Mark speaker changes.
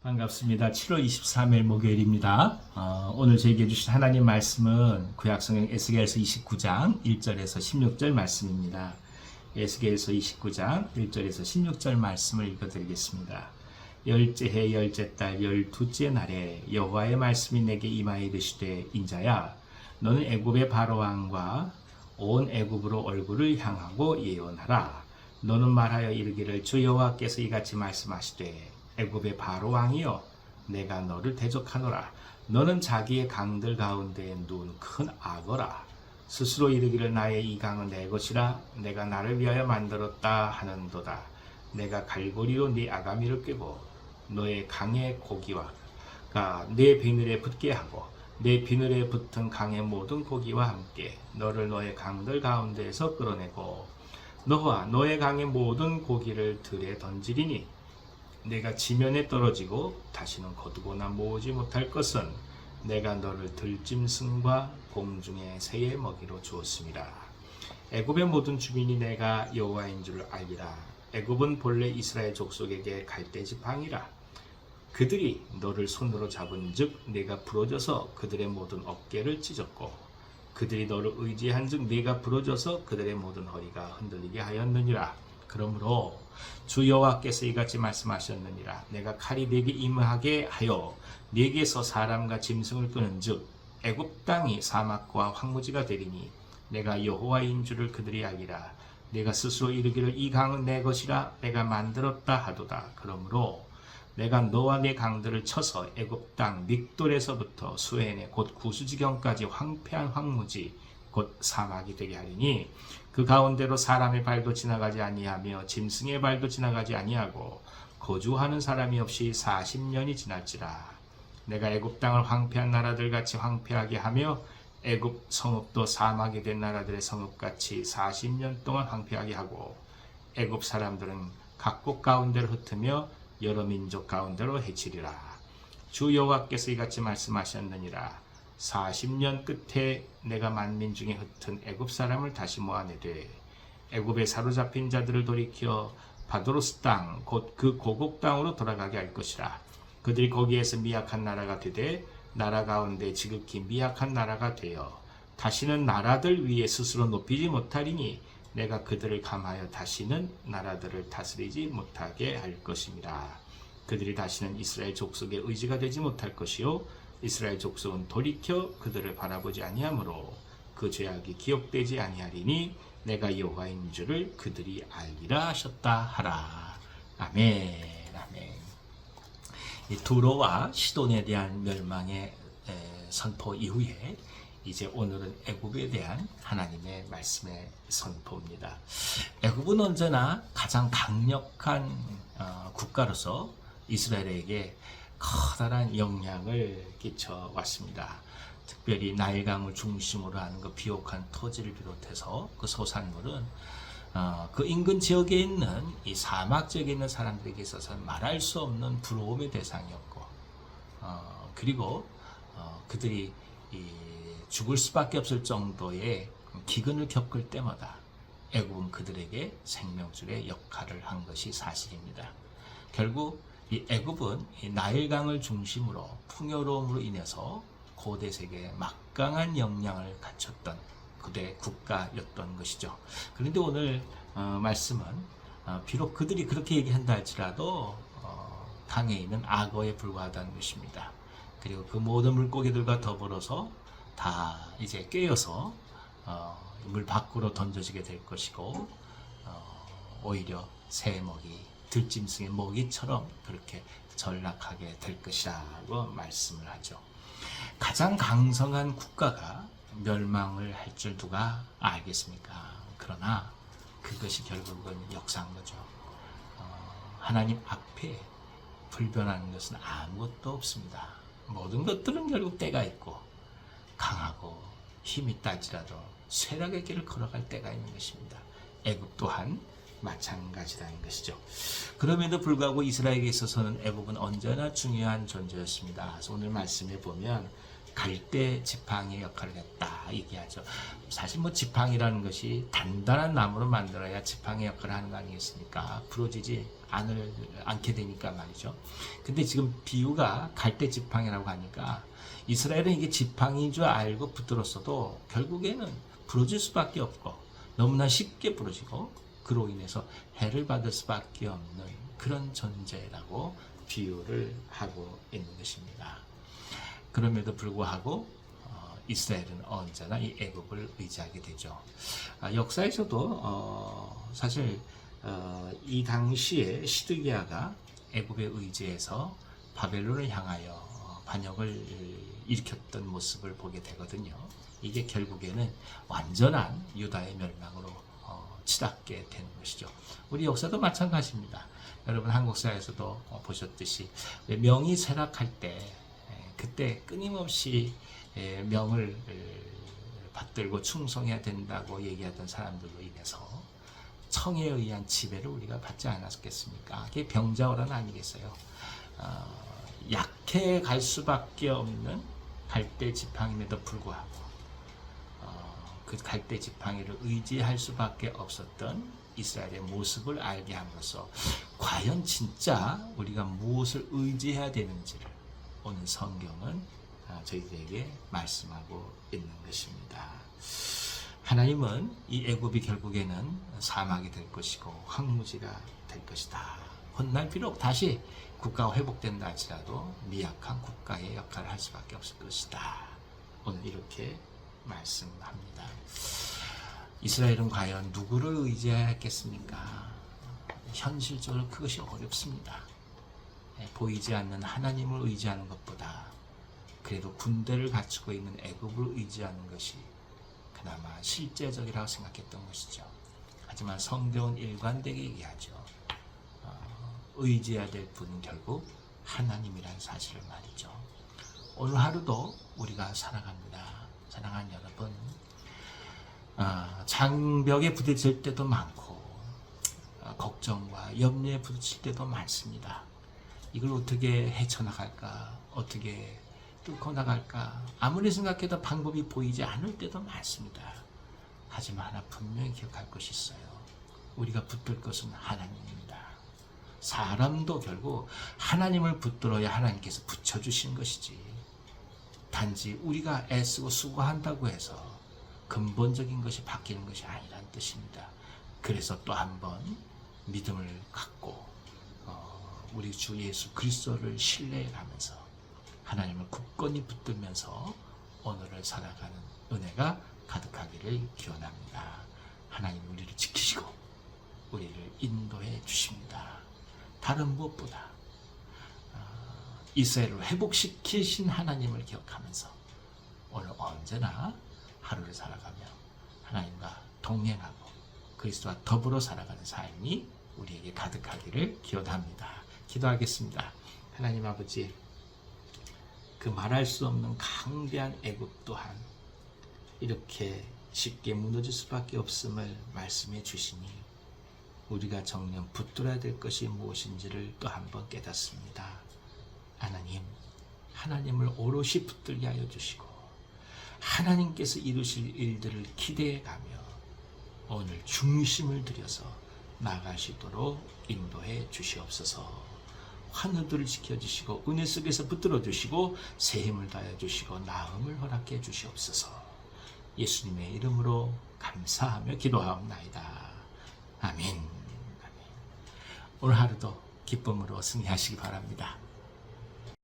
Speaker 1: 반갑습니다. 7월 23일 목요일입니다. 오늘 저에게 주신 하나님 말씀은 구약성경 에스겔서 29장 1절에서 16절 말씀입니다. 에스겔서 29장 1절에서 16절 말씀을 읽어드리겠습니다. 열째 해 열째 달 열두째 날에 여호와의 말씀이 내게 임하여 이르시되 인자야 너는 애굽의 바로왕과 온 애굽으로 얼굴을 향하고 예언하라. 너는 말하여 이르기를 주 여호와께서 이같이 말씀하시되 애굽의 바로왕이여 내가 너를 대적하노라. 너는 자기의 강들 가운데에 누운 큰 악어라. 스스로 이르기를 나의 이 강은 내 것이라 내가 나를 위하여 만들었다 하는도다. 내가 갈고리로 네 아가미를 꿰고 너의 강의 고기와 네 비늘에 붙게 하고 내 비늘에 붙은 강의 모든 고기와 함께 너를 너의 강들 가운데에서 끌어내고 너와 너의 강의 모든 고기를 들에 던지리니 내가 지면에 떨어지고 다시는 거두거나 모으지 못할 것은 내가 너를 들짐승과 공중의 새의 먹이로 주었습니다. 애굽의 모든 주민이 내가 여호와인 줄 알리라. 애굽은 본래 이스라엘 족속에게 갈대지팡이라. 그들이 너를 손으로 잡은즉 네가 부러져서 그들의 모든 어깨를 찢었고 그들이 너를 의지한즉 네가 부러져서 그들의 모든 허리가 흔들리게 하였느니라. 그러므로 주 여호와께서 이같이 말씀하셨느니라. 내가 칼이 네게 임하게 하여 네게서 사람과 짐승을 끄는즉 애굽 땅이 사막과 황무지가 되리니 내가 여호와인 줄을 그들이 알리라. 내가 스스로 이르기를 이 강은 내 것이라 내가 만들었다 하도다. 그러므로 내가 너와 네 강들을 쳐서 애굽 땅 믹돌에서부터 수엔에 곧 구스지경까지 황폐한 황무지 곧 사막이 되게 하리니 그 가운데로 사람의 발도 지나가지 아니하며 짐승의 발도 지나가지 아니하고 거주하는 사람이 없이 40년이 지날지라. 내가 애굽 땅을 황폐한 나라들 같이 황폐하게 하며 애굽 성읍도 사막이 된 나라들의 성읍같이 40년 동안 황폐하게 하고 애굽 사람들은 각국 가운데로 흩으며 여러 민족 가운데로 해치리라. 주 여호와께서 이같이 말씀하셨느니라. 40년 끝에 내가 만민 중에 흩은 애굽 사람을 다시 모아내되 애굽에 사로잡힌 자들을 돌이켜 바도로스 땅 곧 그 고국 땅으로 돌아가게 할 것이라. 그들이 거기에서 미약한 나라가 되되 나라 가운데 지극히 미약한 나라가 되어 다시는 나라들 위에 스스로 높이지 못하리니 내가 그들을 감하여 다시는 나라들을 다스리지 못하게 할 것입니다. 그들이 다시는 이스라엘 족속의 의지가 되지 못할 것이요 이스라엘 족속은 돌이켜 그들을 바라보지 아니하므로 그 죄악이 기억되지 아니하리니 내가 여호와인 줄을 그들이 알리라 하셨다 하라. 아멘. 아멘. 이 두로와 시돈에 대한 멸망의 선포 이후에 이제 오늘은 애굽에 대한 하나님의 말씀의 선포입니다. 애굽은 언제나 가장 강력한 국가로서 이스라엘에게 커다란 영향을 끼쳐 왔습니다. 특별히 나일강을 중심으로 하는 그 비옥한 토지를 비롯해서 그 소산물은 그 인근 지역에 있는 이 사막 지역에 있는 사람들에게 있어서는 말할 수 없는 부러움의 대상이었고 그리고 그들이 죽을 수밖에 없을 정도의 기근을 겪을 때마다 애굽은 그들에게 생명줄의 역할을 한 것이 사실입니다. 결국 이 애굽은 이 나일강을 중심으로 풍요로움으로 인해서 고대 세계에 막강한 영향을 갖췄던 그대 국가였던 것이죠. 그런데 오늘 말씀은 비록 그들이 그렇게 얘기한다 할지라도 강에 있는 악어에 불과하다는 것입니다. 그리고 그 모든 물고기들과 더불어서 다 이제 꿰어서 물 밖으로 던져지게 될 것이고 오히려 새 먹이 들짐승의 먹이처럼 그렇게 전락하게 될 것이라고 말씀을 하죠. 가장 강성한 국가가 멸망을 할 줄 누가 알겠습니까? 그러나 그것이 결국은 역사인 거죠. 하나님 앞에 불변하는 것은 아무것도 없습니다. 모든 것들은 결국 때가 있고 강하고 힘이 있다지라도 쇠락의 길을 걸어갈 때가 있는 것입니다. 애굽 또한 마찬가지라는 것이죠. 그럼에도 불구하고 이스라엘에게 있어서는 애굽은 언제나 중요한 존재였습니다. 그래서 오늘 말씀에 보면 갈대 지팡이의 역할을 했다 얘기하죠. 사실 뭐 지팡이라는 것이 단단한 나무로 만들어야 지팡이 역할을 하는 거 아니겠습니까? 부러지지 않게 되니까 말이죠. 근데 지금 비유가 갈대 지팡이라고 하니까 이스라엘은 이게 지팡이인 줄 알고 붙들었어도 결국에는 부러질 수밖에 없고 너무나 쉽게 부러지고 그로 인해서 해를 받을 수밖에 없는 그런 존재라고 비유를 하고 있는 것입니다. 그럼에도 불구하고 이스라엘은 언제나 이 애굽을 의지하게 되죠. 역사에서도 사실 이 당시에 시드기야가 애굽에 의지해서 바벨론을 향하여 반역을 일으켰던 모습을 보게 되거든요. 이게 결국에는 완전한 유다의 멸망으로 치닫게 되는 것이죠. 우리 역사도 마찬가지입니다. 여러분 한국사에서도 보셨듯이 명이 쇠락할 때 그때 끊임없이 명을 받들고 충성해야 된다고 얘기하던 사람들로 인해서 청에 의한 지배를 우리가 받지 않았겠습니까? 그게 병자호란 아니겠어요? 약해 갈 수밖에 없는 갈대 지팡이임에도 불구하고 그 갈대 지팡이를 의지할 수밖에 없었던 이스라엘의 모습을 알게 함으로써 과연 진짜 우리가 무엇을 의지해야 되는지를 오늘 성경은 저희들에게 말씀하고 있는 것입니다. 하나님은 이 애굽이 결국에는 사막이 될 것이고 황무지가 될 것이다. 훗날 비록 다시 국가가 회복된다 할지라도 미약한 국가의 역할을 할 수밖에 없을 것이다. 오늘 이렇게 말씀합니다. 이스라엘은 과연 누구를 의지해야 했겠습니까? 현실적으로 그것이 어렵습니다. 보이지 않는 하나님을 의지하는 것보다 그래도 군대를 갖추고 있는 애굽을 의지하는 것이 그나마 실제적이라고 생각했던 것이죠. 하지만 성경은 일관되게 얘기하죠. 의지해야 될 분은 결국 하나님이라는 사실을 말이죠. 오늘 하루도 우리가 살아갑니다. 사랑하는 여러분, 장벽에 부딪힐 때도 많고 걱정과 염려에 부딪힐 때도 많습니다. 이걸 어떻게 헤쳐나갈까? 어떻게 뚫고 나갈까? 아무리 생각해도 방법이 보이지 않을 때도 많습니다. 하지만 하나 분명히 기억할 것이 있어요. 우리가 붙들 것은 하나님입니다. 사람도 결국 하나님을 붙들어야 하나님께서 붙여주신 것이지 단지 우리가 애쓰고 수고한다고 해서 근본적인 것이 바뀌는 것이 아니라는 뜻입니다. 그래서 또 한 번 믿음을 갖고 우리 주 예수 그리스도를 신뢰하면서 하나님을 굳건히 붙들면서 오늘을 살아가는 은혜가 가득하기를 기원합니다. 하나님 우리를 지키시고 우리를 인도해 주십니다. 다른 무엇보다 이스라엘을 회복시키신 하나님을 기억하면서 오늘 언제나 하루를 살아가며 하나님과 동행하고 그리스도와 더불어 살아가는 삶이 우리에게 가득하기를 기원합니다. 기도하겠습니다. 하나님 아버지, 그 말할 수 없는 강대한 애굽 또한 이렇게 쉽게 무너질 수밖에 없음을 말씀해 주시니 우리가 정녕 붙들어야 될 것이 무엇인지를 또 한 번 깨닫습니다. 하나님, 하나님을 오롯이 붙들게 하여 주시고 하나님께서 이루실 일들을 기대해가며 오늘 중심을 들여서 나가시도록 인도해 주시옵소서. 하늘들을 지켜주시고 은혜 속에서 붙들어 주시고 새 힘을 다해 주시고 나음을 허락해 주시옵소서. 예수님의 이름으로 감사하며 기도하옵나이다. 아멘. 오늘 하루도 기쁨으로 승리하시기 바랍니다.